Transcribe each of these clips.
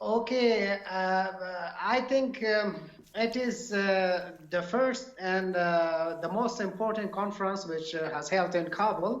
Okay, I think it is the first and the most important conference which has held in Kabul.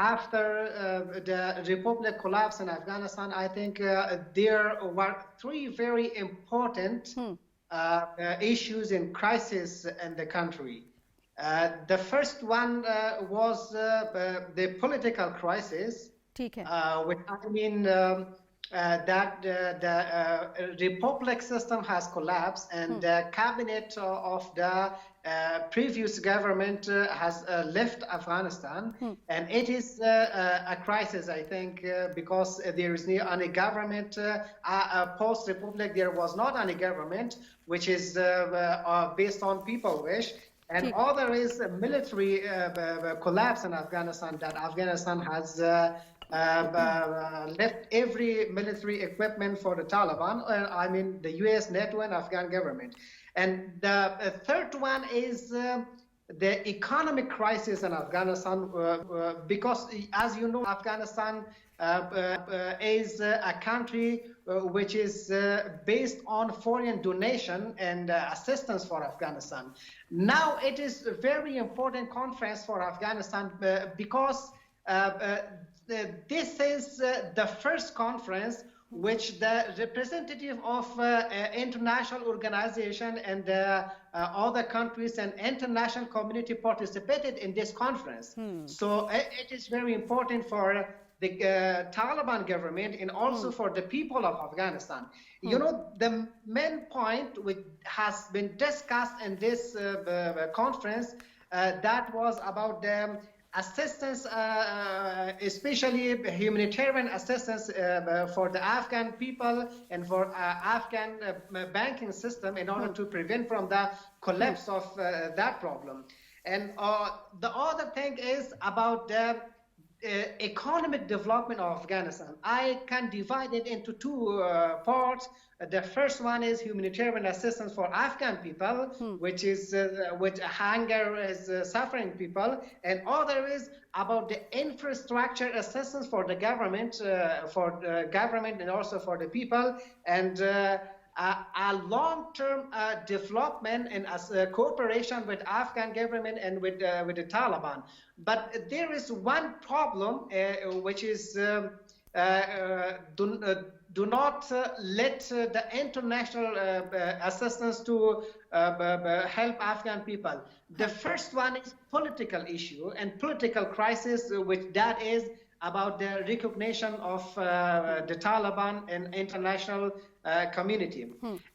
After the Republic collapse in Afghanistan, I think there were three very important issues in crisis in the country. The first one was the political crisis, which I mean that the republic system has collapsed and the cabinet of the previous government has left Afghanistan, and it is a crisis, I think, because there is no any government. Post-republic, there was not any government, which is based on people wish. And other is a military collapse in Afghanistan, that Afghanistan has left every military equipment for the Taliban, I mean the US, NATO, and Afghan government. And the third one is the economic crisis in Afghanistan, because as you know, Afghanistan is a country which is based on foreign donation and assistance for Afghanistan. Now it is a very important conference for Afghanistan because this is the first conference which the representative of international organization and other countries and international community participated in this conference. So it is very important for the Taliban government and also for the people of Afghanistan. You know, the main point which has been discussed in this conference that was about the assistance, especially humanitarian assistance for the Afghan people and for Afghan banking system in order to prevent from the collapse of that problem. And the other thing is about the economic development of Afghanistan. I can divide it into two parts. The first one is humanitarian assistance for Afghan people, which is with hunger is suffering people, and other is about the infrastructure assistance for the government, and also for the people. And a long-term development and as a cooperation with Afghan government and with the Taliban. But there is one problem, which is do not let the international assistance to help Afghan people. The first one is political issue and political crisis, which that is about the recognition of the Taliban and international community.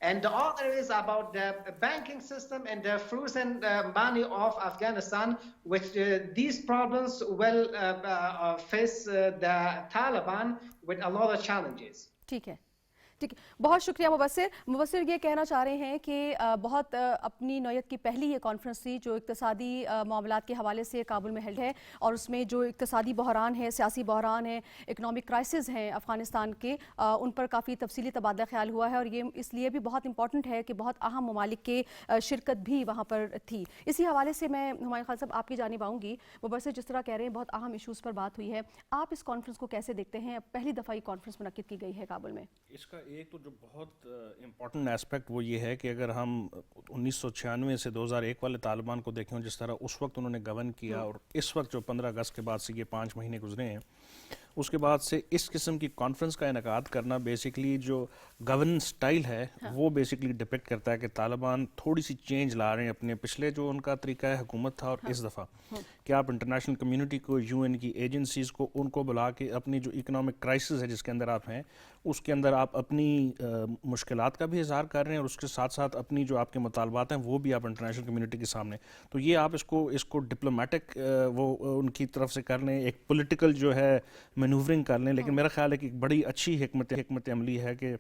And the other is about the banking system and the frozen money of Afghanistan, which these problems will face the Taliban with a lot of challenges. ٹھیک ہے ٹھیک ہے بہت شکریہ مبصر یہ کہنا چاہ رہے ہیں کہ بہت اپنی نوعیت کی پہلی یہ کانفرنس تھی جو اقتصادی معاملات کے حوالے سے کابل میں ہیلڈ ہے اور اس میں جو اقتصادی بحران ہے سیاسی بحران ہے اکنامک کرائسس ہیں افغانستان کے ان پر کافی تفصیلی تبادلہ خیال ہوا ہے اور یہ اس لیے بھی بہت امپورٹنٹ ہے کہ بہت اہم ممالک کے شرکت بھی وہاں پر تھی. اسی حوالے سے میں ہمایوں خان صاحب آپ کی جانب آؤں گی. مبصر جس طرح کہہ رہے ہیں بہت اہم ایشوز پر بات ہوئی ہے, آپ اس کانفرنس کو کیسے دیکھتے ہیں؟ پہلی دفعہ یہ کانفرنس منعقد کی گئی ہے کابل میں. اس کا ایک تو جو بہت امپورٹنٹ اسپیکٹ وہ یہ ہے کہ اگر ہم 1996 سے 2001 والے طالبان کو دیکھیں جس طرح اس وقت انہوں نے گورن کیا اور اس وقت جو 15 اگست کے بعد سے یہ 5 مہینے گزرے ہیں, اس کے بعد سے اس قسم کی کانفرنس کا انعقاد کرنا بیسکلی جو گورننس سٹائل ہے وہ بیسکلی ڈپکٹ کرتا ہے کہ طالبان تھوڑی سی چینج لا رہے ہیں اپنے پچھلے جو ان کا طریقہ حکومت تھا اور اس دفعہ کہ آپ انٹرنیشنل کمیونٹی کو, یو این کی ایجنسیز کو, ان کو بلا کے اپنی جو اکنامک کرائسس ہے جس کے اندر آپ ہیں اس کے اندر آپ اپنی مشکلات کا بھی اظہار کر رہے ہیں اور اس کے ساتھ ساتھ اپنی جو آپ کے مطالبات ہیں وہ بھی آپ انٹرنیشنل کمیونٹی کے سامنے, تو یہ آپ اس کو ڈپلومیٹک وہ ان کی طرف سے کر لیں, ایک پولیٹیکل جو ہے مینوورنگ کر لیں. لیکن میرا خیال ہے کہ ایک بڑی اچھی حکمت عملی ہے کہ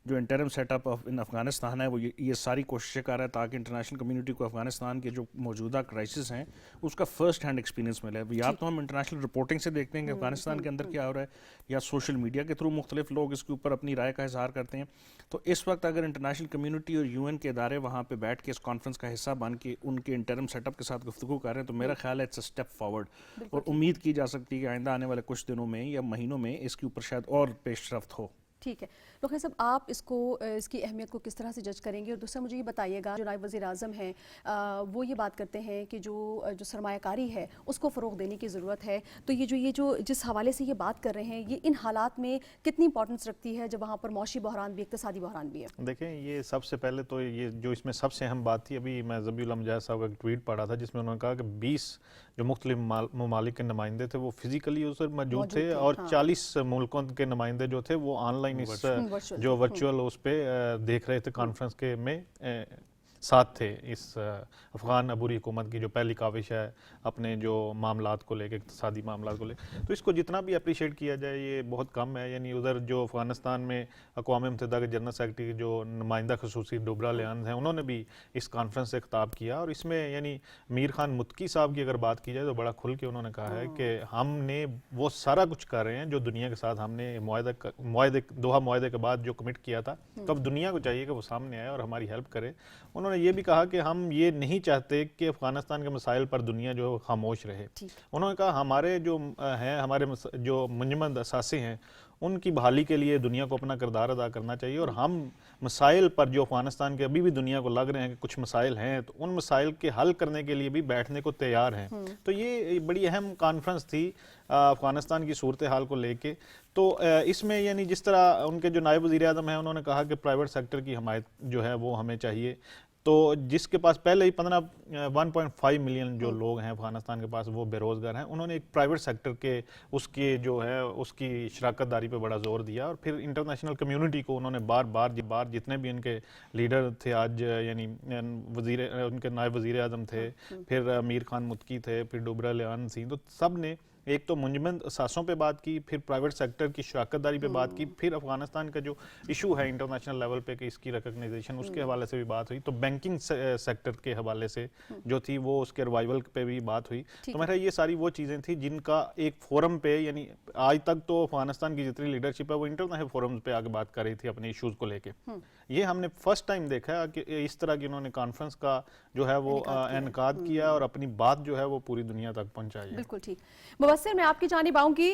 جو انٹرم سیٹ اپ ان افغانستان ہے وہ یہ ساری کوششیں کر رہا ہے تاکہ انٹرنیشنل کمیونٹی کو افغانستان کے جو موجودہ کرائسس ہیں اس کا فرسٹ ہینڈ ایکسپیرینس ملے. یا تو ہم انٹرنیشنل رپورٹنگ سے دیکھتے ہیں کہ افغانستان کے اندر کیا ہو رہا ہے, یا سوشل میڈیا کے تھرو مختلف لوگ اس کے اوپر اپنی رائے کا اظہار کرتے ہیں. تو اس وقت اگر انٹرنیشنل کمیونٹی اور یو این کے ادارے وہاں پہ بیٹھ کے اس کانفرنس کا حصہ بن کے ان کے انٹرم سیٹ اپ کے ساتھ گفتگو کر رہے ہیں تو میرا خیال ہے اٹس اے اسٹیپ فارورڈ, اور امید کی جا سکتی ہے کہ آئندہ آنے والے کچھ دنوں میں یا مہینوں میں اس کے اوپر شاید اور پیش رفت ہو. ٹھیک ہے رخ صاحب, آپ اس کی اہمیت کو کس طرح سے جج کریں گے؟ اور دوسرا مجھے یہ بتائیے گا, جو نائب وزیر اعظم ہیں وہ یہ بات کرتے ہیں کہ جو سرمایہ کاری ہے اس کو فروغ دینے کی ضرورت ہے, تو یہ جو جس حوالے سے یہ بات کر رہے ہیں یہ ان حالات میں کتنی امپورٹنس رکھتی ہے جب وہاں پر معاشی بحران بھی اقتصادی بحران بھی ہے؟ دیکھیں یہ سب سے پہلے تو یہ جو اس میں سب سے اہم بات تھی, ابھی میں ذبیح اللہ مجاہد صاحب کا ایک ٹویٹ پڑھا تھا جس میں انہوں نے کہا کہ 20 جو مختلف ممالک کے نمائندے تھے وہ فزیکلی اس وقت موجود تھے اور 40 ملکوں کے نمائندے جو تھے وہ آن لائن اس جو ورچوئل اس پہ دیکھ رہے تھے کانفرنس کے میں ساتھ تھے اس افغان عبوری حکومت کی جو پہلی کاوش ہے اپنے جو معاملات کو لے کے, اقتصادی معاملات کو لے, تو اس کو جتنا بھی اپریشیٹ کیا جائے یہ بہت کم ہے. یعنی ادھر جو افغانستان میں اقوام متحدہ کے جنرل سیکرٹری جو نمائندہ خصوصی ڈوبرا لیان ہیں انہوں نے بھی اس کانفرنس سے خطاب کیا, اور اس میں یعنی امیر خان متقی صاحب کی اگر بات کی جائے تو بڑا کھل کے انہوں نے کہا ہے کہ ہم نے وہ سارا کچھ کر رہے ہیں جو دنیا کے ساتھ ہم نے دوحہ معاہدے کے بعد جو کمٹ کیا تھا, تو اب دنیا کو چاہیے کہ وہ سامنے آئے اور ہماری ہیلپ کرے. انہوں نے یہ بھی کہا کہ ہم یہ نہیں چاہتے کہ افغانستان کے مسائل پر دنیا جو خاموش رہے. انہوں نے کہا ہمارے جو ہیں ہمارے جو منجمد اثاثے ہیں ان کی بحالی کے لیے دنیا کو اپنا کردار ادا کرنا چاہیے, اور ہم مسائل پر جو افغانستان کے ابھی بھی دنیا کو لگ رہے ہیں کہ کچھ مسائل ہیں تو ان مسائل کے حل کرنے کے لیے بھی بیٹھنے کو تیار ہیں. تو یہ بڑی اہم کانفرنس تھی افغانستان کی صورتحال کو لے کے. تو اس میں یعنی جس طرح ان کے جو نائب وزیر اعظم ہیں انہوں نے کہا کہ پرائیویٹ سیکٹر کی حمایت جو ہے وہ ہمیں چاہیے. تو جس کے پاس پہلے ہی 1.5 ملین جو لوگ ہیں افغانستان کے پاس وہ بے روزگار ہیں, انہوں نے ایک پرائیویٹ سیکٹر کے اس کے جو ہے اس کی شراکت داری پہ بڑا زور دیا, اور پھر انٹرنیشنل کمیونٹی کو انہوں نے بار جتنے بھی ان کے لیڈر تھے آج یعنی ان کے نائب وزیر اعظم تھے, پھر امیر خان متقی تھے, پھر ڈوبرا لیان سی, تو سب نے ایک تو منجمد اثاثوں پہ بات کی, پھر پرائیویٹ سیکٹر کی شراکت داری پہ بات کی, پھر افغانستان کا جو ایشو ہے انٹرنیشنل لیول پہ کہ اس کی ریکگنائزیشن اس کے حوالے سے بھی بات ہوئی, تو بینکنگ سیکٹر کے حوالے سے جو تھی وہ اس کے ریوائول پہ بھی بات ہوئی. تو میرا یہ ساری وہ چیزیں تھیں جن کا ایک فورم پہ, یعنی آج تک تو افغانستان کی جتنی لیڈرشپ ہے وہ انٹرنیشنل فورمز پہ آگے بات کر رہی تھی اپنے ایشوز کو لے کے. یہ ہم نے فرسٹ ٹائم دیکھا کہ اس طرح کی انہوں نے کانفرنس کا جو ہے وہ انعقاد کیا اور اپنی بات جو ہے وہ پوری دنیا تک پہنچائی ہے. بالکل ٹھیک. مبصر میں آپ کی جانب آؤں گی,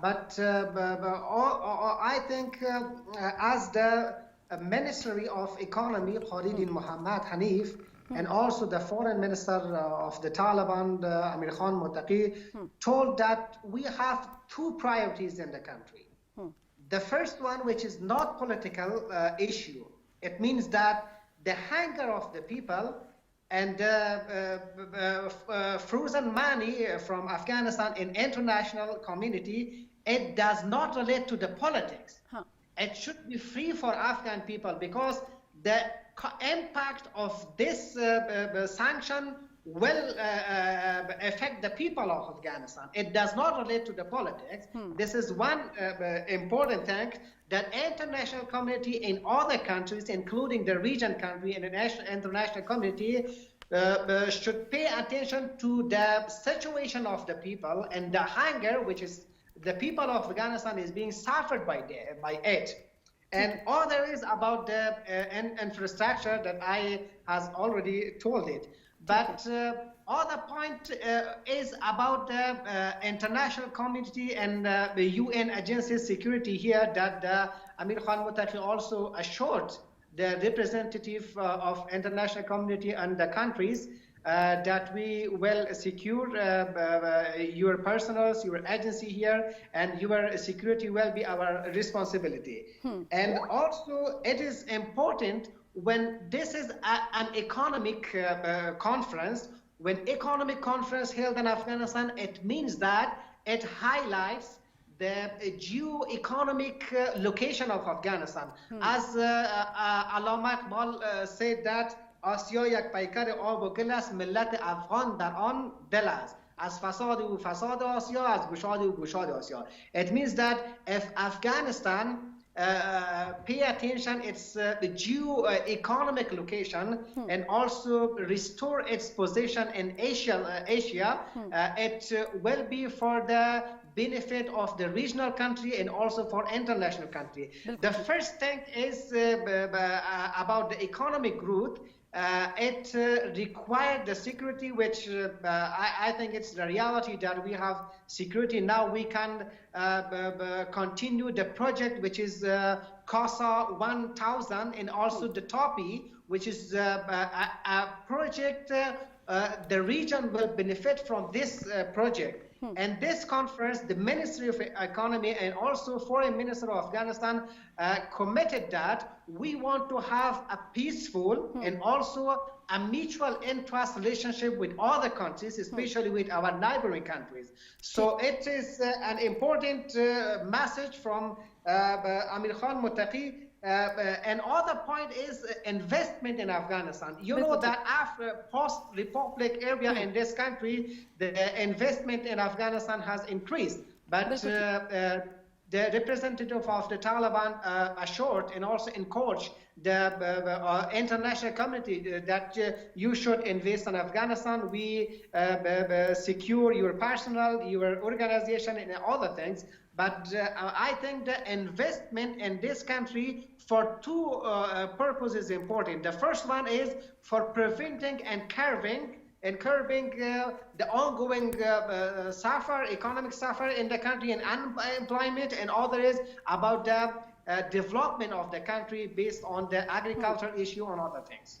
but I think as the Ministry of Economy Khairuddin Muhammad Hanif and also the Foreign Minister of the Taliban Amir Khan Muttaqi told that we have two priorities in the country. The first one, which is not political issue, it means that the hunger of the people and frozen money from Afghanistan in international community, it does not relate to the politics. It should be free for Afghan people because the impact of this sanction will affect the people of Afghanistan. It does not relate to the politics. This is one important thing that international community in other countries, including the region country and the international community, should pay attention to the situation of the people and the hunger, which is the people of Afghanistan is being suffered by it. And other is about the infrastructure that I has already told it. But other point is about the international community and the UN agency's security here that Amir Khan Muttaqi also assured the representative of international community and the countries that we will secure your personals, your agency here, and your security will be our responsibility. And also it is important when this is an economic conference, when economic conference held in Afghanistan, it means that it highlights the geo-economic location of Afghanistan. As Allama Iqbal said that آسیا یک پیکر آب و گل است، ملت افغان در آن دل است. از فساد و فساد آسیا، از گشاد و گشاد آسیا. It means that if Afghanistan pay attention its geo-economic location and also restore its position in Asia, it will be for the benefit of the regional country and also for international country. The first thing is about the economic growth. It required the security, which I think it's the reality that we have security. Now we can continue the project, which is CASA 1000, and also the TOPI, which is a project the region will benefit from this project. And this conference, the Ministry of Economy and also Foreign Minister of Afghanistan committed that we want to have a peaceful and also a mutual interest relationship with other countries, especially with our neighboring countries. So it is an important message from Amir Khan Muttaqi. Another point is investment in Afghanistan. You know that after post-republic area in this country, the investment in Afghanistan has increased. But the representative of the Taliban assured and also encouraged the international community that you should invest in Afghanistan. We secure your personnel, your organization, and other things. But I think the investment in this country for two purposes is important. The first one is for preventing and curbing the ongoing economic suffer in the country and unemployment, and other is about the development of the country based on the agricultural issue and other things.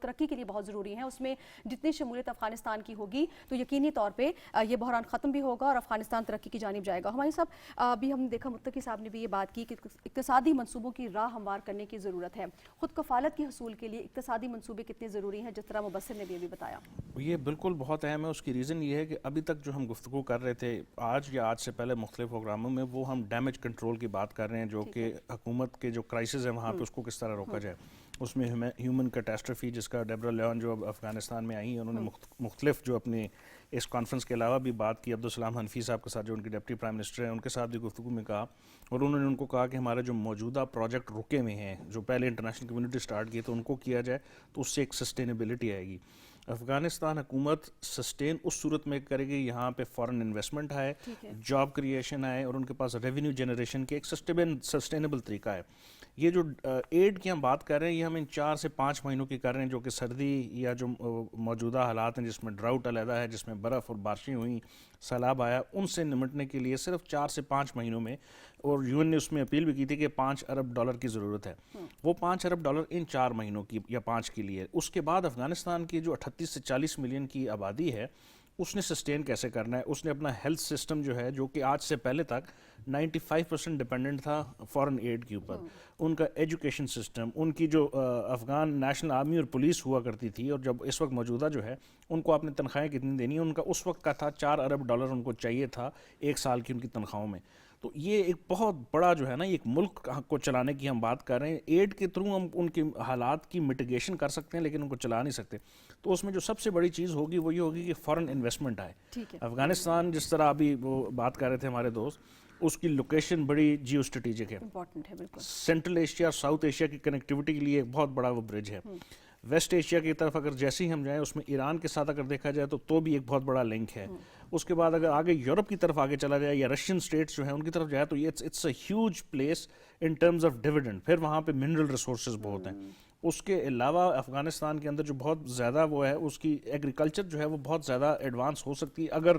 ترقی کے لیے بہت ضروری ہیں. اس میں جتنی شمولیت افغانستان کی ہوگی تو یقینی طور پہ یہ بحران ختم بھی ہوگا اور افغانستان ترقی کی جانب جائے گا. ہمارے صاحب, ابھی ہم دیکھا متقی صاحب نے بھی یہ بات کی کہ اقتصادی منصوبوں کی راہ ہموار کرنے کی ضرورت ہے. خود کفالت کے حصول کے لیے اقتصادی منصوبے کتنے ضروری ہیں, جس طرح مبصر نے بھی ابھی بتایا؟ یہ بالکل بہت اہم ہے. اس کی ریزن یہ ہے کہ ابھی تک جو ہم گفتگو کر رہے تھے آج یا آج سے پہلے مختلف پروگراموں میں, وہ ہم ڈیمیج کنٹرول کی بات کر رہے ہیں, جو کہ حکومت کے جو کرائسس ہے وہاں پہ اس کو کس طرح روکا جائے. اس میں ہیومن کیٹاسٹرفی, جس کا ڈیبرا لیون جو اب افغانستان میں آئی ہیں, انہوں نے مختلف جو اپنے اس کانفرنس کے علاوہ بھی بات کی. عبدالسلام حنفی صاحب کے ساتھ جو ان کے ڈپٹی پرائم منسٹر ہیں, ان کے ساتھ بھی گفتگو میں کہا, اور انہوں نے ان کو کہا کہ ہمارے جو موجودہ پروجیکٹ رکے ہوئے ہیں, جو پہلے انٹرنیشنل کمیونٹی سٹارٹ کیے, تو ان کو کیا جائے تو اس سے ایک سسٹینیبلٹی آئے گی. افغانستان حکومت سسٹین اس صورت میں کرے گی یہاں پہ فارن انویسٹمنٹ آئے, جاب کریشن آئے, اور ان کے پاس ریونیو جنریشن کے ایک سسٹینیبل طریقہ ہے. یہ جو ایڈ کی ہم بات کر رہے ہیں, یہ ہم ان 4 سے 5 مہینوں کی کر رہے ہیں, جو کہ سردی یا جو موجودہ حالات ہیں جس میں ڈراؤٹ علیحدہ ہے, جس میں برف اور بارشیں ہوئیں, سیلاب آیا, ان سے نمٹنے کے لیے صرف 4 سے 5 مہینوں میں. اور یو این نے اس میں اپیل بھی کی تھی کہ $5 ارب کی ضرورت ہے. وہ $5 ارب ان 4 مہینوں کی یا 5 کے لیے. اس کے بعد افغانستان کی جو 38 سے 40 ملین کی آبادی ہے, اس نے سسٹین کیسے کرنا ہے. اس نے اپنا ہیلتھ سسٹم جو ہے, جو کہ آج سے پہلے تک 95% ڈپینڈنٹ تھا فارن ایڈ کے اوپر, ان کا ایجوکیشن سسٹم, ان کی جو افغان نیشنل آرمی اور پولیس ہوا کرتی تھی, اور جب اس وقت موجودہ جو ہے, ان کو آپ نے تنخواہیں کتنی دینی ہیں, ان کا اس وقت کا تھا $4 ارب ان کو چاہیے تھا 1 سال کی ان کی تنخواہوں میں. تو یہ ایک بہت بڑا جو ہے نا, ایک ملک کو چلانے کی ہم بات کر رہے ہیں. ایڈ کے تھرو ہم ان کے حالات کی میٹیگیشن کر سکتے ہیں, لیکن ان کو چلا نہیں سکتے. تو اس میں جو سب سے بڑی چیز ہوگی وہ یہ ہوگی کہ فارن انویسٹمنٹ آئے. افغانستان جس طرح ابھی وہ بات کر رہے تھے ہمارے دوست, اس کی لوکیشن بڑی جیو اسٹریٹجک ہے, سینٹرل ایشیا اور ساؤتھ ایشیا کی کنیکٹیوٹی کے لیے ایک بہت بڑا وہ برج ہے. ویسٹ ایشیا کی طرف اگر جیسے ہی ہم جائیں, اس میں ایران کے ساتھ اگر دیکھا جائے تو بھی ایک بہت بڑا لنک ہے. اس کے بعد اگر آگے یورپ کی طرف آگے چلا جائے یا رشین اسٹیٹس جو ہیں ان کی طرف جائے, تو یہ it's a huge place in terms of dividend. پھر وہاں پہ منرل ریسورسز بہت ہیں. اس کے علاوہ افغانستان کے اندر جو بہت زیادہ وہ ہے, اس کی ایگریکلچر جو ہے وہ بہت زیادہ ایڈوانس ہو سکتی ہے اگر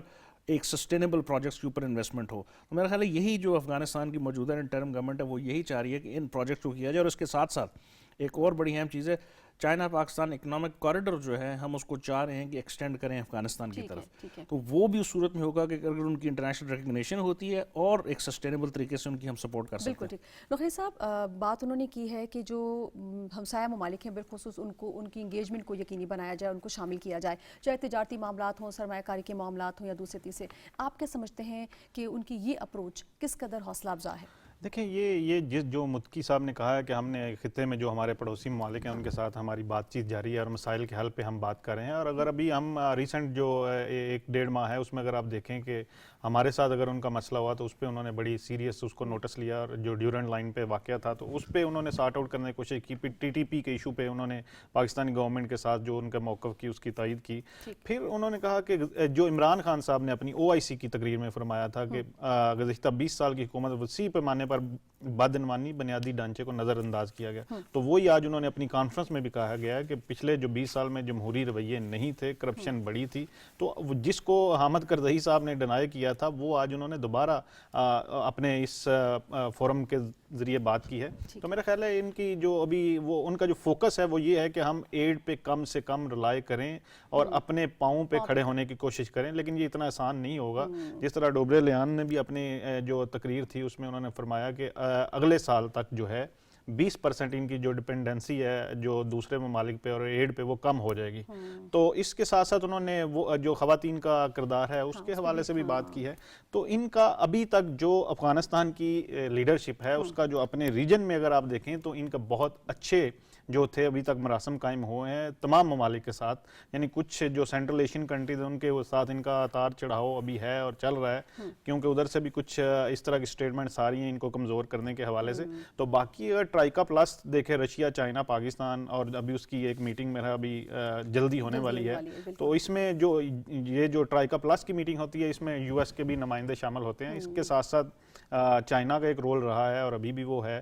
ایک سسٹینیبل پروجیکٹس کے اوپر انویسٹمنٹ ہو. تو میرا خیال ہے یہی جو افغانستان کی موجودہ انٹرم گورنمنٹ ہے وہ یہی چاہ رہی ہے کہ ان پروجیکٹس کو کیا جائے. اور اس کے ساتھ ساتھ ایک اور بڑی اہم چیز ہے, چائنا پاکستان اکنامک کوریڈور جو ہے, ہم اس کو چاہ رہے ہیں کہ ایکسٹینڈ کریں افغانستان کی طرف. تو وہ بھی اس صورت میں ہوگا کہ اگر ان کی انٹرنیشنل ریکگنیشن ہوتی ہے اور ایک سسٹینیبل طریقے سے ان کی ہم سپورٹ کر سکتے ہیں. بالکل ٹھیک. نقی صاحب, بات انہوں نے کی ہے کہ جو ہمسایہ ممالک ہیں بالخصوص ان کی انگیجمنٹ کو یقینی بنایا جائے, ان کو شامل کیا جائے, چاہے تجارتی معاملات ہوں, سرمایہ کاری کے معاملات ہوں یا دوسرے تیسرے. آپ کیا سمجھتے ہیں کہ ان کی یہ اپروچ کس قدر حوصلہ افزا ہے؟ دیکھیں, یہ جو متقی صاحب نے کہا ہے کہ ہم نے خطے میں جو ہمارے پڑوسی ممالک ہیں ان کے ساتھ ہماری بات چیت جاری ہے اور مسائل کے حل پہ ہم بات کر رہے ہیں. اور اگر ابھی ہم ریسنٹ جو 1-1.5 ماہ ہے اس میں اگر آپ دیکھیں کہ ہمارے ساتھ اگر ان کا مسئلہ ہوا تو اس پہ انہوں نے بڑی سیریس اس کو نوٹس لیا, اور جو ڈیورنٹ لائن پہ واقعہ تھا تو اس پہ انہوں نے سارٹ آؤٹ کرنے کی کوشش کی. TTP کے ایشو پہ انہوں نے پاکستانی گورنمنٹ کے ساتھ جو ان کا موقف کی اس کی تائید کی. پھر انہوں نے کہا کہ جو عمران خان صاحب نے اپنی OIC کی تقریر میں فرمایا تھا کہ گزشتہ 20 سال کی حکومت وسیع پیمانے پر بدعنوانی بنیادی ڈھانچے کو نظر انداز کیا گیا. تو وہی آج انہوں نے اپنی کانفرنس میں بھی کہا گیا ہے کہ پچھلے جو 20 سال میں جمہوری رویے نہیں تھے, کرپشن بڑی تھی. تو جس کو حامد کرزئی صاحب نے ڈینائی کیا تھا وہ آج انہوں نے دوبارہ اپنے اس فورم کے ذریعے بات کی ہے. تو میرا خیال ہے ان کی جو ابھی وہ ان کا جو فوکس ہے وہ یہ ہے کہ ہم ایڈ پہ کم سے کم ریلائی کریں اور اپنے پاؤں پہ کھڑے ہونے کی کوشش کریں. لیکن یہ اتنا آسان نہیں ہوگا. جس طرح ڈوبرے لیان نے بھی اپنی جو تقریر تھی اس میں انہوں نے فرمایا کہ اگلے سال تک جو ہے 20% ان کی جو ڈپینڈنسی ہے جو دوسرے ممالک پہ اور ایڈ پہ وہ کم ہو جائے گی. تو اس کے ساتھ ساتھ انہوں نے وہ جو خواتین کا کردار ہے اس کے حوالے سے بھی بات کی ہے. تو ان کا ابھی تک جو افغانستان کی لیڈرشپ ہے اس کا جو اپنے ریجن میں اگر آپ دیکھیں تو ان کا بہت اچھے جو تھے ابھی تک مراسم قائم ہوئے ہیں تمام ممالک کے ساتھ. یعنی کچھ جو سینٹرل ایشین کنٹریز ہیں ان کے ساتھ ان کا اتار چڑھاؤ ابھی ہے اور چل رہا ہے, کیونکہ ادھر سے بھی کچھ اس طرح کی سٹیٹمنٹس آ رہی ہیں ان کو کمزور کرنے کے حوالے سے. تو باقی اگر ٹرائیکا پلس دیکھیں, رشیا, چائنا, پاکستان, اور ابھی اس کی ایک میٹنگ میرا ابھی جلدی ہونے والی ہے. تو اس میں جو یہ جو ٹرائیکا پلس کی میٹنگ ہوتی ہے اس میں US کے بھی نمائندے شامل ہوتے ہیں. اس کے ساتھ ساتھ چائنا کا ایک رول رہا ہے اور ابھی بھی وہ ہے,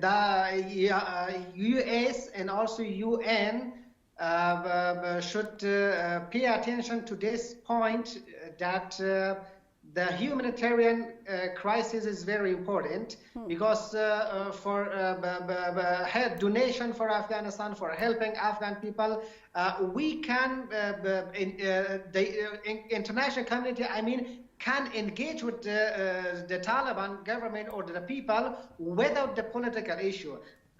the US and also UN should pay attention to this point that the humanitarian crisis is very important because for donation for Afghanistan, for helping Afghan people, we can, the international community, I mean, can engage with the Taliban government or the people without the political issue.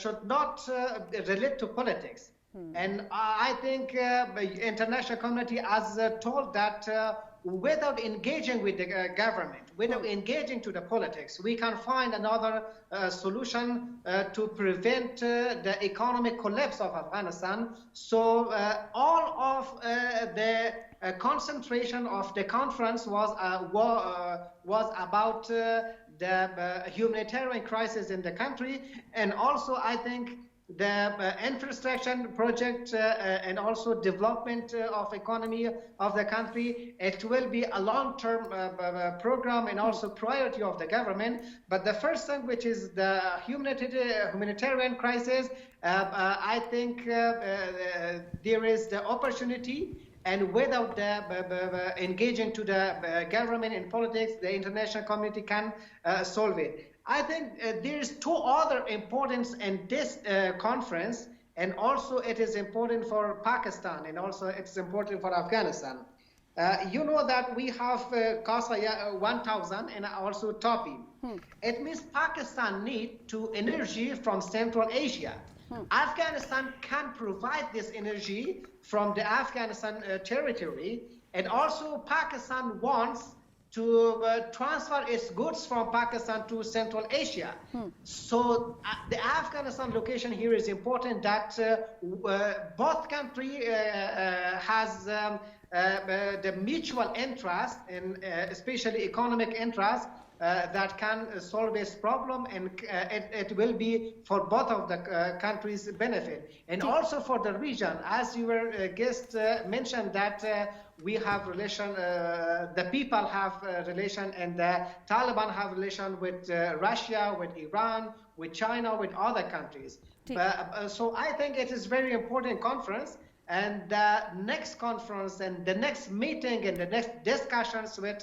should not relate to politics. And I think international community has told that without engaging with the government, without engaging to the politics, we can find another solution to prevent the economic collapse of Afghanistan. So all of the concentration of the conference was about the humanitarian crisis in the country, and also I think the infrastructure project and also development of economy of the country. It will be a long-term program and also priority of the government. But the first thing, which is the humanitarian crisis, I think there is the opportunity, and without the engaging to the government in politics, the international community can solve it. I think there is two other importance in this conference, and also it is important for Pakistan, and also it's important for Afghanistan. You know that we have CASA 1000 and also TOPI. It means Pakistan need to energy from Central Asia. Afghanistan can provide this energy from the Afghanistan territory, and also Pakistan wants to transfer its goods from Pakistan to Central Asia. So the Afghanistan location here is important that both countries has the mutual interest, in especially economic interest, that can solve this problem, and it will be for both of the countries' benefit, and also for the region. As your guest mentioned that we have relation, the people have relation, and the Taliban have relation with Russia, with Iran, with China, with other countries. So I think it is very important conference, and the next conference and the next meeting and the next discussions with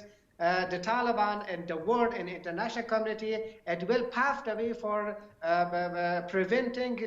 the Taliban and the world and international community, it will pave the way for preventing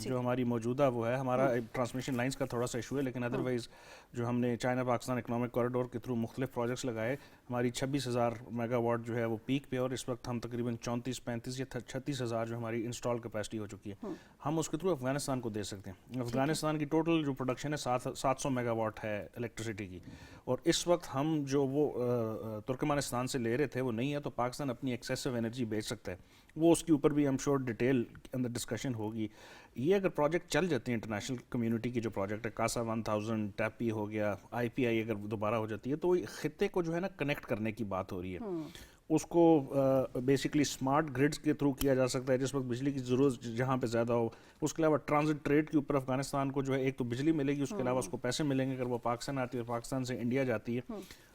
جو ہماری موجودہ وہ ہے, ہمارا transmission lines کا تھوڑا سا issue ہے, لیکن ادروائز جو ہم نے چائنا پاکستان اکنامک کوریڈور کے تھرو مختلف پروجیکٹس لگائے, ہماری 26,000 میگا واٹ جو ہے وہ پیک پہ, اور اس وقت ہم تقریباً 34-35 یا 36,000 جو ہماری انسٹال کیپیسٹی ہو چکی ہے, ہم اس کے تھرو افغانستان کو دے سکتے ہیں. افغانستان کی ٹوٹل جو پروڈکشن ہے 700 میگا واٹ ہے الیکٹریسٹی کی, اور اس وقت ہم جو وہ ترکمانستان سے لے رہے تھے وہ نہیں ہے, تو پاکستان اپنی ایکسیسو انرجی بیچ سکتا ہے. وہ اس کے اوپر بھی ہم شور ڈیٹیل اندر ڈسکشن ہوگی. یہ اگر پروجیکٹ چل جاتے ہیں انٹرنیشنل کمیونٹی کی جو پروجیکٹ ہے, کاسا 1000 ٹیپی ہو گیا, آئی پی آئی اگر دوبارہ ہو جاتی ہے, تو خطے کو جو ہے نا کنیکٹ کرنے کی بات ہو رہی ہے. اس کو بیسکلی اسمارٹ گریڈز کے تھرو کیا جا سکتا ہے جس وقت بجلی کی ضرورت جہاں پہ زیادہ ہو. اس کے علاوہ ٹرانزٹ ٹریڈ کے اوپر افغانستان کو جو ہے ایک تو بجلی ملے گی, اس کے علاوہ اس کو پیسے ملیں گے اگر وہ پاکستان آتی ہے اور پاکستان سے انڈیا جاتی ہے.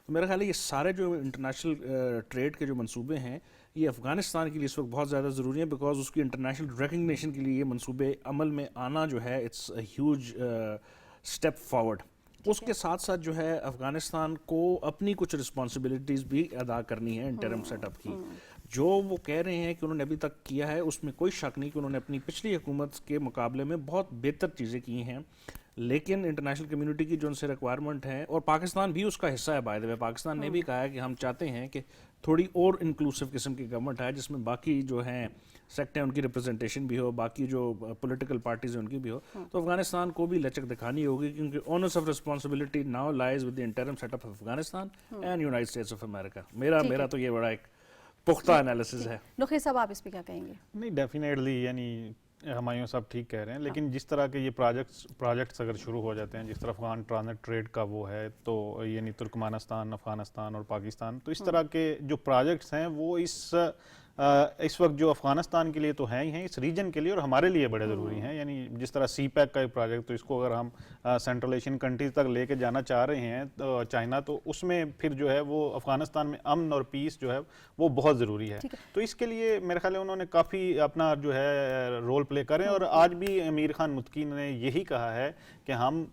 تو میرا خیال ہے یہ سارے جو انٹرنیشنل ٹریڈ کے جو منصوبے ہیں یہ افغانستان کے لیے اس وقت بہت زیادہ ضروری ہیں, بیکاز اس کی انٹرنیشنل ریکگنیشن کے لیے یہ منصوبے عمل میں آنا جو ہے it's a huge step forward. اس کے ساتھ ساتھ جو ہے افغانستان کو اپنی کچھ رسپانسبلٹیز بھی ادا کرنی ہے انٹرم سیٹ اپ کی. جو وہ کہہ رہے ہیں کہ انہوں نے ابھی تک کیا ہے اس میں کوئی شک نہیں کہ انہوں نے اپنی پچھلی حکومت کے مقابلے میں بہت بہتر چیزیں کی ہیں, لیکن انٹرنیشنل کمیونٹی کی جو ان سے ریکوائرمنٹ ہے, اور پاکستان بھی اس کا حصہ ہے بائی دا وے, پاکستان نے بھی کہا ہے کہ ہم چاہتے ہیں کہ تھوڑی اور انکلوسیو قسم کی گورنمنٹ ہے جس میں باقی جو ہیں سیکٹ ہیں ان کی ریپرزنٹیشن بھی ہو, باقی جو پولیٹیکل پارٹیز ہیں ان کی بھی ہو. تو افغانستان کو بھی لچک دکھانی ہوگی, کیونکہ onus of responsibility now lies with the interim set up of Afghanistan and United States of America. میرا تو یہ بڑا ایک پختہ انالیسز ہے. نقی صاحب آپ اس پہ کیا کہیں گے؟ نہیں, ڈیفینیٹلی یعنی ہمایوں صاحب ٹھیک کہہ رہے ہیں, لیکن جس طرح کے یہ پروجیکٹس اگر شروع ہو جاتے ہیں, جس طرح افغان ٹرانزٹ ٹریڈ کا وہ ہے, تو یعنی ترکمانستان, افغانستان اور پاکستان, تو اس طرح کے جو پروجیکٹس ہیں وہ اس وقت جو افغانستان کے لیے تو ہیں ہی ہیں, اس ریجن کے لیے اور ہمارے لیے بڑے ضروری ہیں. یعنی جس طرح سی پیک کا ایک پروجیکٹ, تو اس کو اگر ہم سینٹرل ایشین کنٹریز تک لے کے جانا چاہ رہے ہیں چائنا, تو اس میں پھر جو ہے وہ افغانستان میں امن اور پیس جو ہے وہ بہت ضروری ہے. تو اس کے لیے میرے خیال ہے انہوں نے کافی اپنا جو ہے رول پلے کریں, اور آج بھی امیر خان متقی نے یہی کہا ہے کہ ہم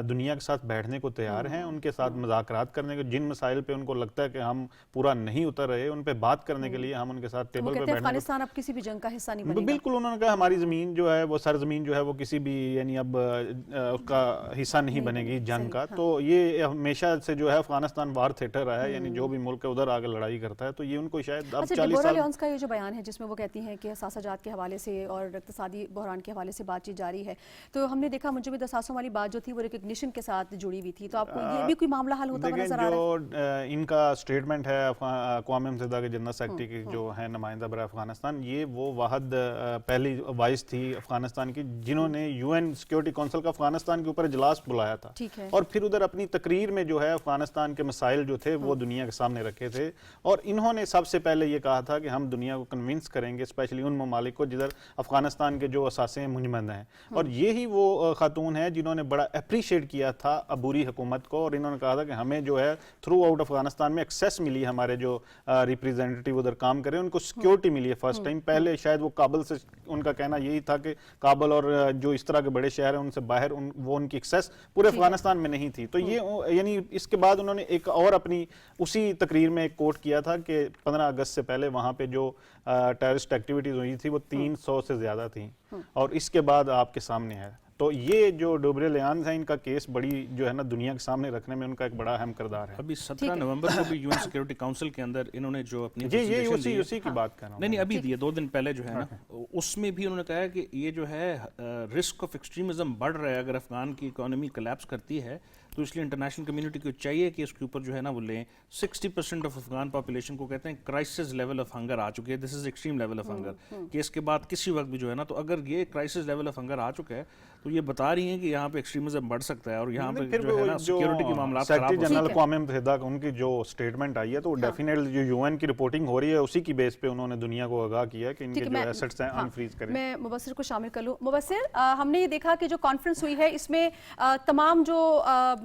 دنیا کے ساتھ بیٹھنے کو تیار ہیں, ان کے ساتھ مذاکرات کرنے کو, جن مسائل پہ ان کو لگتا ہے کہ ہم پورا نہیں اتر رہے ان پہ بات کرنے کے لیے ہم ان کے ساتھ ٹیبل پہ بیٹھنے. افغانستان اب کسی بھی جنگ کا حصہ نہیں بنے گا. بالکل, انہوں نے کہا ہماری زمین جو ہے وہ سرزمین جو ہے وہ کسی بھی یعنی اب اس کا حصہ نہیں بنے گی جنگ کا. تو یہ ہمیشہ سے جو ہے افغانستان وار تھیٹر رہا ہے, یعنی جو بھی ملک ادھر آگے لڑائی کرتا ہے, تو یہ ان کو شاید اب 40 سال. لیونس کا یہ جو بیان ہے جس میں وہ کہتی ہیں کہ حساسہ جات کے حوالے سے اور اقتصادی بحران کے حوالے سے بات چیت جاری ہے, تو ہم نے دیکھا منجمد اثاثوں والی بات جو تھی وہ ریکگنیشن کے ساتھ جڑی ہوئی تھی, تو آپ کو یہ بھی کوئی معاملہ حل ہوتا ہوا نظر آ رہا ہے؟ جو ان کا اسٹیٹمنٹ ہے اقوام متحدہ کے جنرل سیکرٹری کی جو ہے نمائندہ برائے افغانستان, یہ وہ واحد پہلی وائس تھی افغانستان کی جنہوں نے یو این سیکیورٹی کونسل کا افغانستان کے اوپر اجلاس بلایا تھا, اور پھر ادھر اپنی تقریر میں جو ہے افغانستان کے مسائل جو تھے وہ دنیا کے سامنے رکھے تھے, اور انہوں نے سب سے پہلے یہ کہا تھا کہ ہم دنیا کو کنونس کریں گے, اسپیشلی ان ممالک کو جدھر افغانستان کے جو اثاثے منجمد ہیں. اور یہی وہ خاتون ہے جنہوں نے بڑا اپریشیٹ کیا تھا عبوری حکومت کو, اور انہوں نے کہا تھا کہ ہمیں جو ہے تھرو آؤٹ افغانستان میں ایکسیس ملی, ہمارے جو ریپریزنٹیٹیو ادھر کام کرے ان کو سیکیورٹی ملی ہے فرسٹ ٹائم. پہلے شاید وہ کابل سے, ان کا کہنا یہی تھا کہ کابل اور جو اس طرح کے بڑے شہر ہیں ان سے باہر وہ ان کی ایکسیس پورے افغانستان میں نہیں تھی. تو یہ یعنی اس کے بعد انہوں نے ایک اور اپنی اسی تقریر میں ایک کوٹ کیا تھا کہ 15 اگست سے پہلے وہاں پہ جو ٹیررسٹ ایکٹیویٹیز ہوئی تھی وہ 300 سے زیادہ تھیں, اور اس کے بعد آپ کے سامنے ہے. تو یہ جو ڈوبرے لیانز ہیں ان کا کیس بڑی جو ہے نا دنیا کے سامنے رکھنے میں ان کا ایک بڑا اہم کردار ہے. ابھی 17 نومبر کو بھی یو این سیکیورٹی کاؤنسل کے اندر انہوں نے جو اپنی اسی کی بات کر رہا ہوں. نہیں ابھی دیے 2 دن پہلے جو ہے نا, اس میں بھی انہوں نے کہا ہے کہ یہ جو ہے رسک آف ایکسٹریمزم بڑھ رہا ہے اگر افغان کی اکانومی کلیپس کرتی ہے, تو اس لیے انٹرنیشنل کمیونٹی کو چاہیے کہ اس کے اوپر جو ہے نا وہ لیں. 60% آف افغان پاپولیشن کو کہتے ہیں کرائسس لیول آف ہنگر آ چکے ہے, this is extreme level of hunger, کہ اس کے بعد کسی وقت بھی جو ہے نا, تو اگر یہ کرائسس لیول آف ہنگر آ چکا ہے تو یہ بتا رہی ہیں کہ یہاں پہ ایکسٹریمزم بڑھ سکتا ہے, اور یہاں پہ جو ہے نا سیکیورٹی کے معاملات خراب ہو سکتے ہیں. جنرل اقوام متحدہ ان کی جو اسٹیٹمنٹ آئی ہے تو ڈیفینیٹلی جو یو این کی رپورٹنگ ہو رہی ہے اسی کی بیس پہ انہوں نے دنیا کو آگاہ کیا ہے کہ ان کے جو ایسٹس ہیں انفریز کریں. میں مبصر کو شامل کر لوں. مبصر, ہم نے یہ دیکھا کہ جو کانفرنس ہوئی ہے اس میں تمام جو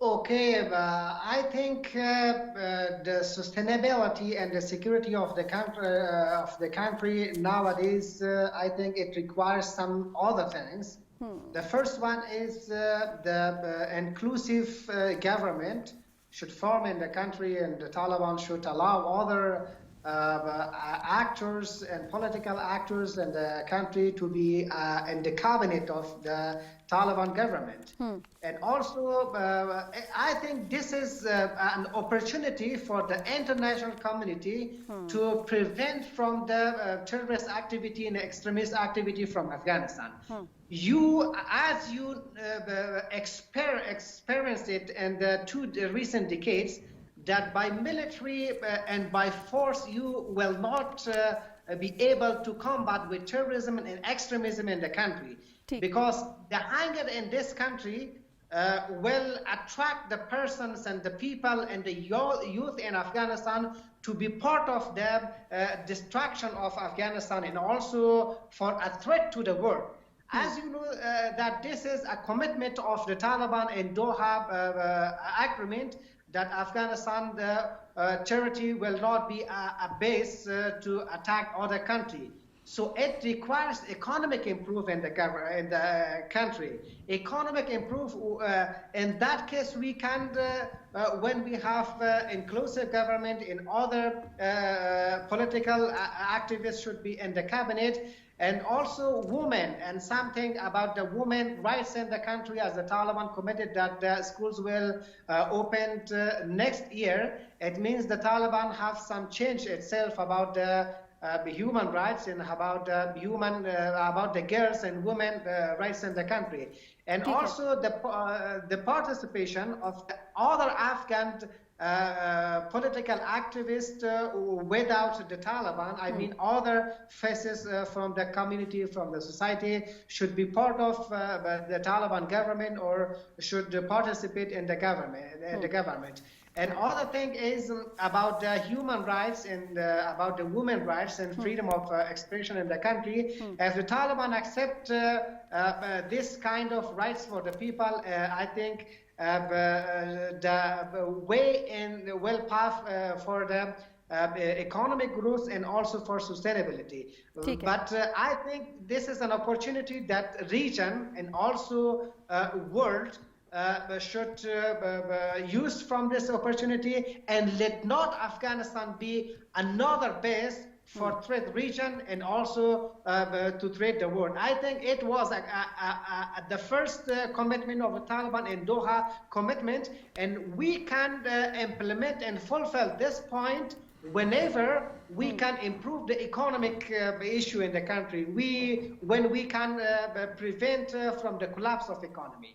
Okay, I think the sustainability and the security of the country nowadays, I think it requires some other things. The first one is the inclusive government should form in the country, and the Taliban should allow other actors and political actors in the country to be in the cabinet of the Taliban government. And also, I think this is an opportunity for the international community to prevent from the terrorist activity and extremist activity from Afghanistan. As you experienced it in the two recent decades, that by military and by force you will not be able to combat with terrorism and extremism in the country. Because the hunger in this country will attract the persons and the people and the youth in Afghanistan to be part of the destruction of Afghanistan, and also for a threat to the world. As you know, that this is a commitment of the Taliban in Doha agreement, that Afghanistan, the charity will not be a base to attack other country. So it requires economic improvement in the country. Economic improvement, in that case, we can, when we have inclusive government, in other political activists should be in the cabinet, and also women, and something about the women rights in the country, as the Taliban committed that the schools will open next year. It means the Taliban have some change itself about the human rights and about the girls and women rights in the country, and also the participation of the other Afghan political activists without the Taliban. I mean, other faces from the community, from the society, should be part of the Taliban government or should participate in the government. And other thing is about the human rights and about the women's rights and freedom of expression in the country. If the Taliban accept this kind of rights for the people, I think the way and the well path for the economic growth and also for sustainability. But I think this is an opportunity that region and also world should use from this opportunity, and let not Afghanistan be another base for threat region and also to threat the world. I think it was the first commitment of the Taliban in Doha commitment, and we can implement and fulfill this point whenever we can improve the economic issue in the country, when we can prevent from the collapse of economy.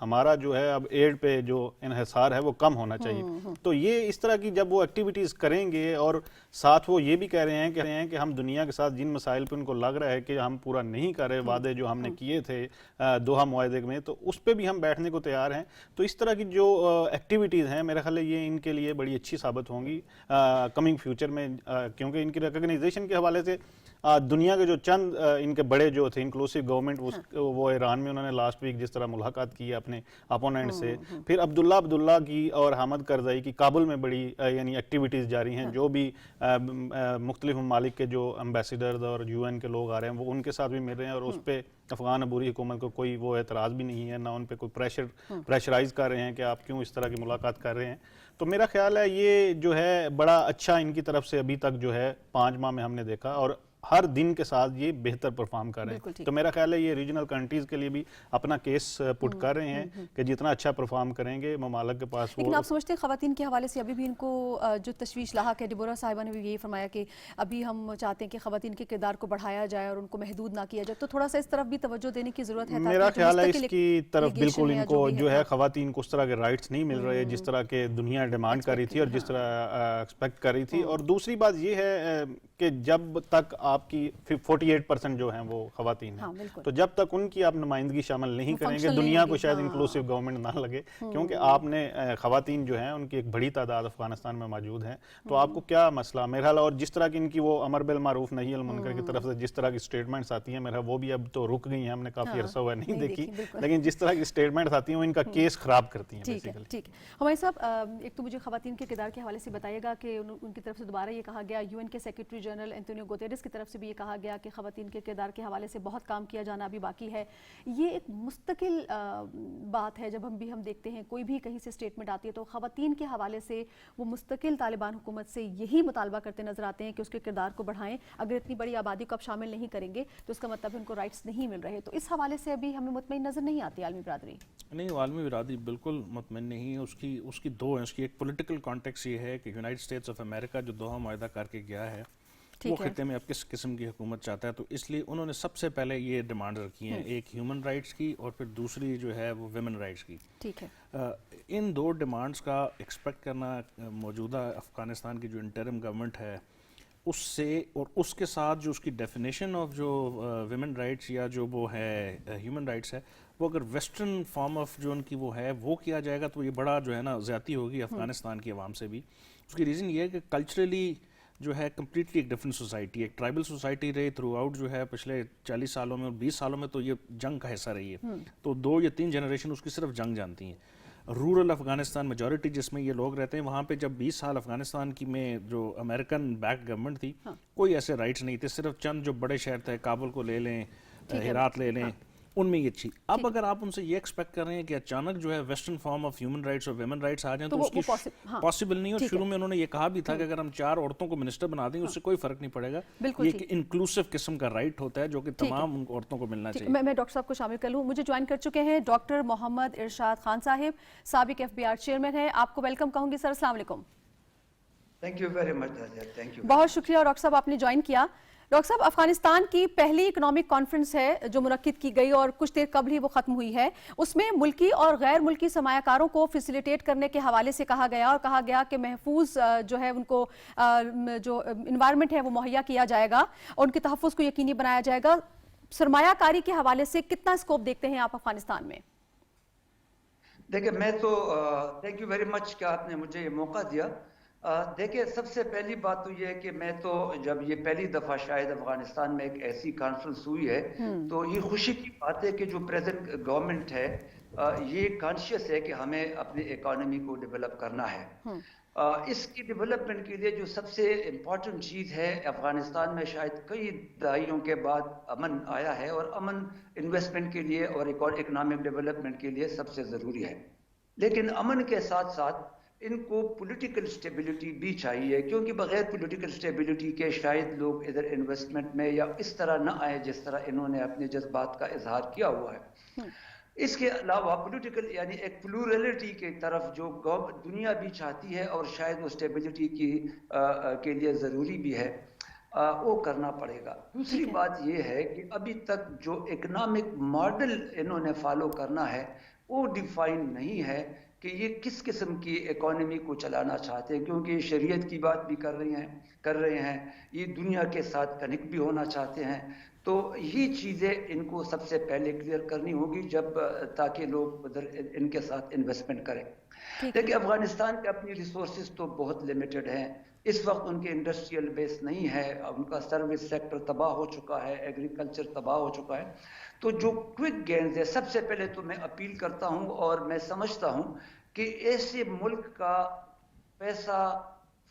ہمارا جو ہے اب add پہ جو انحصار ہے وہ کم ہونا چاہیے. تو یہ اس طرح کی جب وہ ایکٹیویٹیز کریں گے اور ساتھ وہ یہ بھی کہہ رہے ہیں کہ ہم دنیا کے ساتھ جن مسائل پہ ان کو لگ رہا ہے کہ ہم پورا نہیں کر رہے وعدے جو ہم نے کیے تھے دوحہ معاہدے میں, تو اس پہ بھی ہم بیٹھنے کو تیار ہیں. تو اس طرح کی جو ایکٹیویٹیز ہیں میرا خیال ہے یہ ان کے لیے بڑی اچھی ثابت ہوں گی کمنگ فیوچر میں, کیونکہ ان کی ریکگنائزیشن کے حوالے سے دنیا کے جو چند ان کے بڑے جو تھے انکلوسیو گورنمنٹ وہ ایران میں انہوں نے لاسٹ ویک جس طرح ملاقات کی اپنے اپوننٹ سے, پھر عبداللہ کی اور حامد کرزائی کی کابل میں بڑی یعنی ایکٹیویٹیز جاری ہیں, جو بھی مختلف ممالک کے جو امبیسیڈرز اور یو این کے لوگ آ رہے ہیں وہ ان کے ساتھ بھی مل رہے ہیں, اور اس پہ افغان عبوری حکومت کو کوئی وہ اعتراض بھی نہیں ہے, نہ ان پہ کوئی پریشرائز کر رہے ہیں کہ آپ کیوں اس طرح کی ملاقات کر رہے ہیں. تو میرا خیال ہے یہ جو ہے بڑا اچھا ان کی طرف سے ابھی تک جو ہے 5 ماہ میں ہم نے دیکھا, اور ہر دن کے ساتھ یہ بہتر پرفارم کر رہے ہیں. تو میرا خیال ہے یہ ریجنل کنٹریز کے لیے بھی اپنا کیس پٹ کر رہے ہیں کہ جتنا اچھا پرفارم کریں گے ممالک کے پاس. لیکن آپ سمجھتے ہیں خواتین کے حوالے سے ابھی بھی ان کو جو تشویش لاحق ہے, ڈیبورا صاحبہ نے بھی یہی فرمایا کہ ابھی ہم چاہتے ہیں کہ خواتین کے کردار کو بڑھایا جائے اور ان کو محدود نہ کیا جائے, تو تھوڑا سا اس طرف بھی توجہ دینے کی ضرورت ہے. میرا خیال ہے اس کی طرف بالکل ان کو جو ہے خواتین کو اس طرح کے رائٹس نہیں مل رہے جس طرح کے دنیا ڈیمانڈ کر رہی تھی اور جس طرح ایکسپیکٹ کر رہی تھی. اور دوسری بات یہ ہے کہ جب تک آپ کی 48% جو ہیں وہ خواتین ہیں, تو جب تک ان کی آپ نمائندگی شامل نہیں کریں گے دنیا کو شاید انکلوسیو گورنمنٹ نہ لگے, کیونکہ آپ نے خواتین جو ہیں ان کی ایک بڑی تعداد افغانستان میں موجود ہیں. تو آپ کو کیا مسئلہ میرا حال, اور جس طرح کی ان کی وہ امر بالمعروف نہی المنکر کی طرف سے جس طرح کی سٹیٹمنٹس آتی ہیں میرا وہ بھی اب تو رک گئی ہیں, ہم نے کافی عرصہ ہوا نہیں دیکھی, لیکن جس طرح کی سٹیٹمنٹس آتی ہیں وہ ان کا کیس خراب کرتی ہیں بیسیکلی. ٹھیک ہے ہمارے صاحب, ایک تو مجھے خواتین کے کردار کے حوالے سے بتائیے گا کہ ان کی طرف سے دوبارہ یہ کہا گیا, یو این کے سیکرٹری جنرل اینٹونیو گوتیرس کی طرف سے بھی یہ کہا گیا کہ خواتین کے کردار کے حوالے سے بہت کام کیا جانا ابھی باقی ہے. یہ ایک مستقل بات ہے, جب ہم دیکھتے ہیں کوئی بھی کہیں سے اسٹیٹمنٹ آتی ہے تو خواتین کے حوالے سے وہ مستقل طالبان حکومت سے یہی مطالبہ کرتے نظر آتے ہیں کہ اس کے کردار کو بڑھائیں. اگر اتنی بڑی آبادی کو آپ شامل نہیں کریں گے تو اس کا مطلب ان کو رائٹس نہیں مل رہے. تو اس حوالے سے ابھی ہمیں مطمئن نظر نہیں آتی عالمی برادری. نہیں, عالمی برادری بالکل مطمئن نہیں ہے. اس کی دو ہیں. اس کی ایک پولیٹیکل کانٹیکس یہ ہے کہ یونائٹڈ اسٹیٹس آف امریکہ جو دوحہ معاہدہ کر کے گیا ہے وہ خطے میں اب کس قسم کی حکومت چاہتا ہے, تو اس لیے انہوں نے سب سے پہلے یہ ڈیمانڈ رکھی ہیں, ایک ہیومن رائٹس کی اور پھر دوسری جو ہے وہ ویمن رائٹس کی. ٹھیک ہے, ان دو ڈیمانڈز کا ایکسپیکٹ کرنا موجودہ افغانستان کی جو انٹرم گورنمنٹ ہے اس سے, اور اس کے ساتھ جو اس کی ڈیفینیشن آف جو ویمن رائٹس یا جو وہ ہے ہیومن رائٹس ہے, وہ اگر ویسٹرن فارم آف جو ان کی وہ ہے وہ کیا جائے گا تو یہ بڑا جو ہے نا زیادتی ہوگی افغانستان کی عوام سے بھی. اس کی ریزن یہ ہے کہ کلچرلی جو ہے کمپلیٹلی ایک ڈفرینٹ سوسائٹی, ایک ٹرائبل سوسائٹی رہی تھرو آؤٹ جو ہے پچھلے 40 سالوں میں, اور 20 سالوں میں تو یہ جنگ کا حصہ رہی ہے. تو 2 یا 3 جنریشن اس کی صرف جنگ جانتی ہیں. رورل افغانستان میجورٹی جس میں یہ لوگ رہتے ہیں, وہاں پہ جب 20 سال افغانستان کی میں جو امریکن بیک گورنمنٹ تھی کوئی ایسے رائٹس نہیں تھے, صرف چند جو بڑے شہر تھے, کابل کو لے لیں, ہرات لے لیں, ان میں یہ تھی. اب اگر آپ ان سے یہ ایکسپیکٹ کر رہے ہیں کہ اچانک جو ہے western form of human rights اور ویمن رائٹس آ جائیں تو اس کی پاسبل نہیں. اور شروع میں انہوں نے یہ کہا بھی تھا کہ اگر ہم 4 عورتوں کو منسٹر بنا دیں اس سے کوئی فرق نہیں پڑے گا, یہ ایک انکلوسیو قسم کا رائٹ ہوتا ہے جو کہ تمام عورتوں کو ملنا چاہیے. میں ڈاکٹر صاحب کو شامل کر لوں. مجھے جوائن کر چکے ہیں ڈاکٹر محمد ارشاد خان صاحب, سابق FBI چیئرمین ہیں. آپ کو ویلکم کہوں گی سر. السلام علیکم. Thank you very much. Thank you. بہت شکریہ ڈاکٹر صاحب آپ نے جوائن کیا. ڈاکٹر صاحب, افغانستان کی پہلی اکنامک کانفرنس ہے جو منعقد کی گئی اور کچھ دیر قبل ہی وہ ختم ہوئی ہے. اس میں ملکی اور غیر ملکی سرمایہ کاروں کو فیسیلیٹیٹ کرنے کے حوالے سے کہا گیا, اور کہا گیا کہ محفوظ جو ہے ان کو جو انوائرمنٹ ہے وہ مہیا کیا جائے گا اور ان کے تحفظ کو یقینی بنایا جائے گا. سرمایہ کاری کے حوالے سے کتنا اسکوپ دیکھتے ہیں آپ افغانستان میں؟ دیکھیں, میں تو تھینک یو ویری مچ کہ آپ نے مجھے یہ موقع دیا. دیکھیں, سب سے پہلی بات تو یہ ہے کہ میں تو جب یہ پہلی دفعہ شاید افغانستان میں ایک ایسی کانفرنس ہوئی ہے تو یہ خوشی کی بات ہے کہ جو پریزنٹ گورنمنٹ ہے یہ کانشیس ہے کہ ہمیں اپنی اکانومی کو ڈیولپ کرنا ہے. اس کی ڈیولپمنٹ کے لیے جو سب سے امپورٹنٹ چیز ہے, افغانستان میں شاید کئی دہائیوں کے بعد امن آیا ہے, اور امن انویسٹمنٹ کے لیے اور اکنامک ڈیولپمنٹ کے لیے سب سے ضروری ہے. لیکن امن کے ساتھ ساتھ ان کو پولیٹیکل سٹیبلٹی بھی چاہیے, کیونکہ بغیر پولیٹیکل سٹیبلٹی کے شاید لوگ ادھر انویسٹمنٹ میں یا اس طرح نہ آئے جس طرح انہوں نے اپنے جذبات کا اظہار کیا ہوا ہے. اس کے علاوہ پولیٹیکل یعنی ایک پلورلٹی کی طرف جو دنیا بھی چاہتی ہے اور شاید وہ سٹیبلٹی کے لیے ضروری بھی ہے, وہ کرنا پڑے گا. دوسری بات یہ ہے کہ ابھی تک جو اکنامک ماڈل انہوں نے فالو کرنا ہے وہ ڈیفائن نہیں ہے کہ یہ کس قسم کی اکانومی کو چلانا چاہتے ہیں، کیونکہ یہ شریعت کی بات بھی کر رہے ہیں، یہ دنیا کے ساتھ کنیکٹ بھی ہونا چاہتے ہیں. تو یہ چیزیں ان کو سب سے پہلے کلیئر کرنی ہوگی جب تاکہ لوگ ادھر ان کے ساتھ انویسٹمنٹ کریں. دیکھیں افغانستان کے اپنی ریسورسز تو بہت لمیٹڈ ہیں. اس وقت ان کے انڈسٹریل بیس نہیں ہے، ان کا سروس سیکٹر تباہ ہو چکا ہے، ایگریکلچر تباہ ہو چکا ہے. تو جو کوئک گینز ہے، سب سے پہلے تو میں اپیل کرتا ہوں اور میں سمجھتا ہوں کہ ایسے ملک کا پیسہ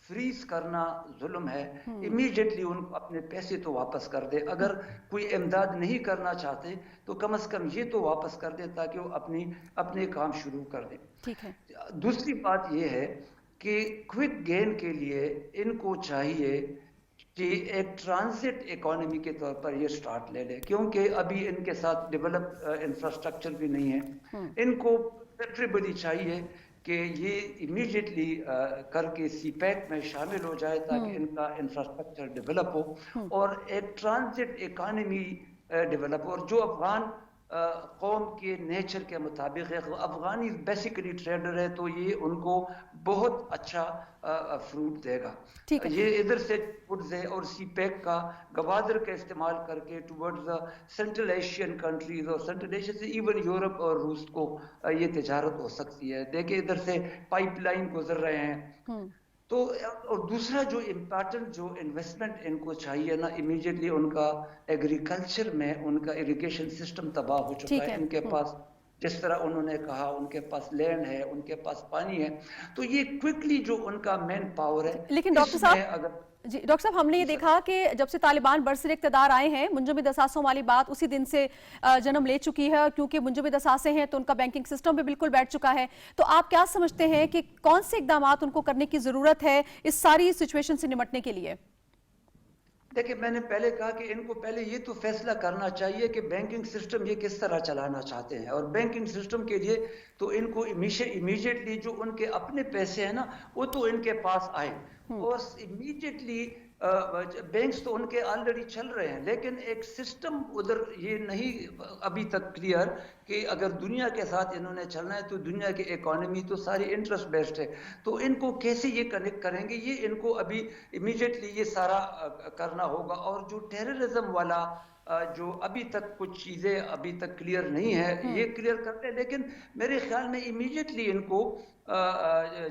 فریز کرنا ظلم ہے. امیڈیٹلی ان کو اپنے پیسے تو واپس کر دے. اگر کوئی امداد نہیں کرنا چاہتے تو کم از کم یہ تو واپس کر دے تاکہ وہ اپنے کام شروع کر دیں. ٹھیک ہے. دوسری بات یہ ہے کہ کوئک گین کے لیے ان کو چاہیے کہ ایک ٹرانزٹ اکانومی کے طور پر یہ سٹارٹ لے لے، کیونکہ ابھی ان کے ساتھ ڈیولپ انفراسٹرکچر بھی نہیں ہے. ان کو پریفریبلی چاہیے کہ یہ امیڈیٹلی کر کے سی پیک میں شامل ہو جائے تاکہ ان کا انفراسٹرکچر ڈیولپ ہو اور ایک ٹرانزٹ اکانومی ڈیولپ ہو. اور جو افغان قوم کے نیچر کے مطابق ہے، افغانی بیسیکلی ٹریڈر ہے، تو یہ ان کو بہت اچھا فروٹ دے گا. یہ ادھر سے فوڈز ہے اور سی پیک کا گوادر کا استعمال کر کے ٹورڈز سینٹرل ایشین کنٹریز اور سینٹرل ایشیا سے ایون یورپ اور روس کو یہ تجارت ہو سکتی ہے. دیکھیں ادھر سے پائپ لائن گزر رہے ہیں. تو اور دوسرا جو امپارٹنٹ جو انویسٹمنٹ ان کو چاہیے نا، امیڈیٹلی ان کا ایگریکلچر میں ان کا اریگیشن سسٹم تباہ ہو چکا ہے. ان کے پاس جس طرح انہوں نے کہا ان کے پاس لینڈ ہے، ان کے پاس پانی ہے، تو یہ کوئکلی جو ان کا مین پاور ہے. لیکن ڈاکٹر صاحب ہم نے یہ دیکھا کہ جب سے طالبان برسر اقتدار آئے ہیں، منجمد اثاثوں والی بات اسی دن سے جنم لے چکی ہے، کیونکہ منجمد اثاثے ہیں تو ان کا بینکنگ سسٹم بھی بالکل بیٹھ چکا ہے. تو آپ کیا سمجھتے ہیں کہ کون سے اقدامات ان کو کرنے کی ضرورت ہے اس ساری سچویشن سے نمٹنے کے لیے؟ دیکھیں میں نے پہلے کہا کہ ان کو پہلے یہ تو فیصلہ کرنا چاہیے کہ بینکنگ سسٹم یہ کس طرح چلانا چاہتے ہیں. اور بینکنگ سسٹم کے لیے تو ان کو امیڈیٹلی جو ان کے اپنے پیسے ہیں نا وہ تو ان کے پاس آئے، اور امیڈیٹلی بینکس تو ان کے آلریڈی چل رہے ہیں، لیکن ایک سسٹم ادھر یہ نہیں ابھی تک کلیئر کہ اگر دنیا کے ساتھ انہوں نے چلنا ہے تو دنیا کی اکانومی تو ساری انٹرسٹ بیسڈ ہے، تو ان کو کیسے یہ کنیکٹ کریں گے، یہ ان کو ابھی امیڈیٹلی یہ سارا کرنا ہوگا. اور جو ٹیررزم والا جو ابھی تک کچھ چیزیں ابھی تک کلیئر نہیں ہے، یہ کلیئر کرتے ہیں. لیکن میرے خیال میں امیڈیٹلی ان کو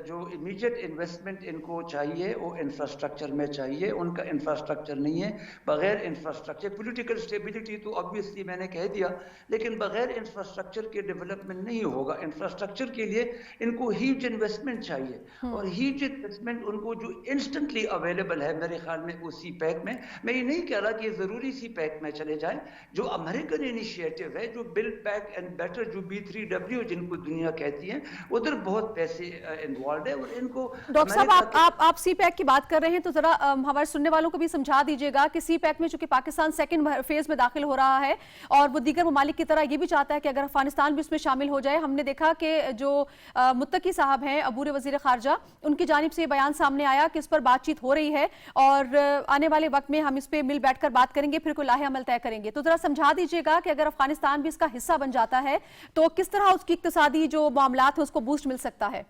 جو امیڈیٹ انویسٹمنٹ ان کو چاہیے وہ انفراسٹرکچر میں چاہیے. ان کا انفراسٹرکچر نہیں ہے. بغیر انفراسٹرکچر پولیٹیکل اسٹیبلٹی تو obviously میں نے کہہ دیا، لیکن بغیر انفراسٹرکچر کے ڈیولپمنٹ نہیں ہوگا. انفراسٹرکچر کے لیے ان کو ہیوج انویسٹمنٹ چاہیے، اور ہیوج انویسٹمنٹ ان کو جو انسٹنٹلی اویلیبل ہے میرے خیال میں وہ سی پیک میں یہ نہیں کہہ رہا کہ یہ ضروری سی پیک میں چلے جائیں. جو امریکن انیشیٹو ہے، جو بلڈ بیک اینڈ بیٹر، جو B3W جن کو دنیا کہتی ہے، ادھر بہت پیسے انوالوڈ ہے. اور ان کو ڈاکٹر صاحب آپ سی پیک کی بات کر رہے ہیں تو ذرا ہمارے سننے والوں کو بھی سمجھا دیجیے گا کہ سی پیک میں چونکہ پاکستان سیکنڈ فیز میں داخل ہو رہا ہے اور وہ دیگر ممالک کی طرح یہ بھی چاہتا ہے کہ اگر افغانستان بھی اس میں شامل ہو جائے. ہم نے دیکھا کہ جو متقی صاحب ہیں عبور وزیر خارجہ، ان کی جانب سے یہ بیان سامنے آیا کہ اس پر بات چیت ہو رہی ہے اور آنے والے وقت میں ہم اس پہ مل بیٹھ کر بات کریں گے، پھر کوئی لاہ عمل طے کریں گے. تو ذرا سمجھا دیجیے گا کہ اگر افغانستان بھی اس کا حصہ بن جاتا ہے تو کس طرح اس کی اقتصادی جو معاملات ہیں اس کو بوسٹ مل سکتا ہے؟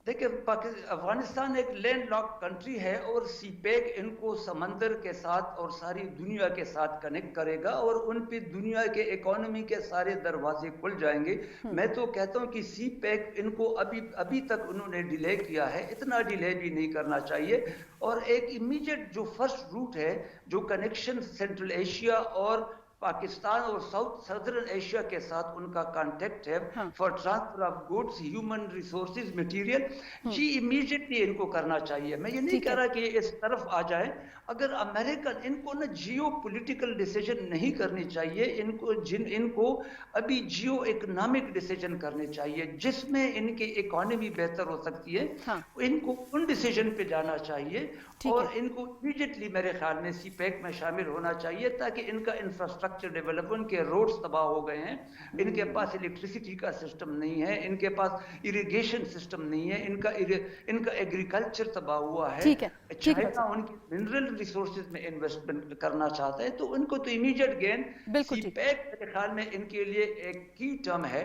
دیکھیں افغانستان ایک لینڈ لاک کنٹری ہے، اور سی پیک ان کو سمندر کے ساتھ اور ساری دنیا کے ساتھ کنیکٹ کرے گا، اور ان پہ دنیا کے اکانومی کے سارے دروازے کھل جائیں گے. میں تو کہتا ہوں کہ سی پیک ان کو ابھی تک انہوں نے ڈیلے کیا ہے، اتنا ڈیلے بھی نہیں کرنا چاہیے. اور ایک امیڈیٹ جو فرسٹ روٹ ہے، جو کنیکشن سینٹرل ایشیا اور پاکستان اور سدرن ایشیا کے ساتھ ان کا کانٹیکٹ ہے for transfer of goods, human resources, material, یہ امیڈیٹلی ان کو کرنا چاہیے. میں یہ نہیں کہہ رہا کہ یہ اس طرف آ جائے. اگر امریکن ان کو نا جیو پولیٹیکل ڈیسیجن نہیں کرنی چاہیے، ان کو ابھی جیو اکنامک ڈیسیجن کرنے چاہیے جس میں ان کی اکانومی بہتر ہو سکتی ہے. ان کو ان ڈیسیجن پہ جانا چاہیے، اور ان کو امیڈیٹلی میرے خیال میں سی پیک میں شامل ہونا چاہیے تاکہ ان کا انفراسٹرکچر ڈیولپمنٹ کے روڈز تباہ ہو گئے ہیں، ان کے پاس الیکٹریسٹی کا سسٹم نہیں ہے، ان کے پاس اریگیشن سسٹم نہیں ہے، ان کا ایگریکلچر تباہ ہوا ہے. چائنا ان کی منرل ریسورسز میں انویسٹمنٹ کرنا چاہتا ہے، تو ان کو تو امیڈیٹ گین سی پیک میرے خیال میں ان کے لیے ایک کی ٹرم ہے.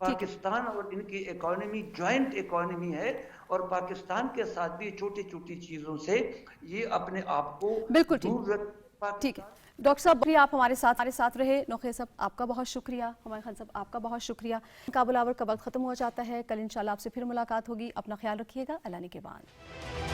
پاکستان اور ان کی اکانومی جوائنٹ اکانومی ہے، اور پاکستان کے ساتھ بھی چھوٹی چھوٹی چیزوں سے یہ اپنے آپ کو بالکل دور ٹھیک ہے ڈاکٹر صاحب آپ ہمارے ساتھ رہے. نوخیر صاحب آپ کا بہت شکریہ. ہمایوں خان صاحب آپ کا بہت شکریہ. کابل آور کا وقت ختم ہو جاتا ہے. کل انشاءاللہ آپ سے پھر ملاقات ہوگی. اپنا خیال رکھیے گا. اللہ نگہبان.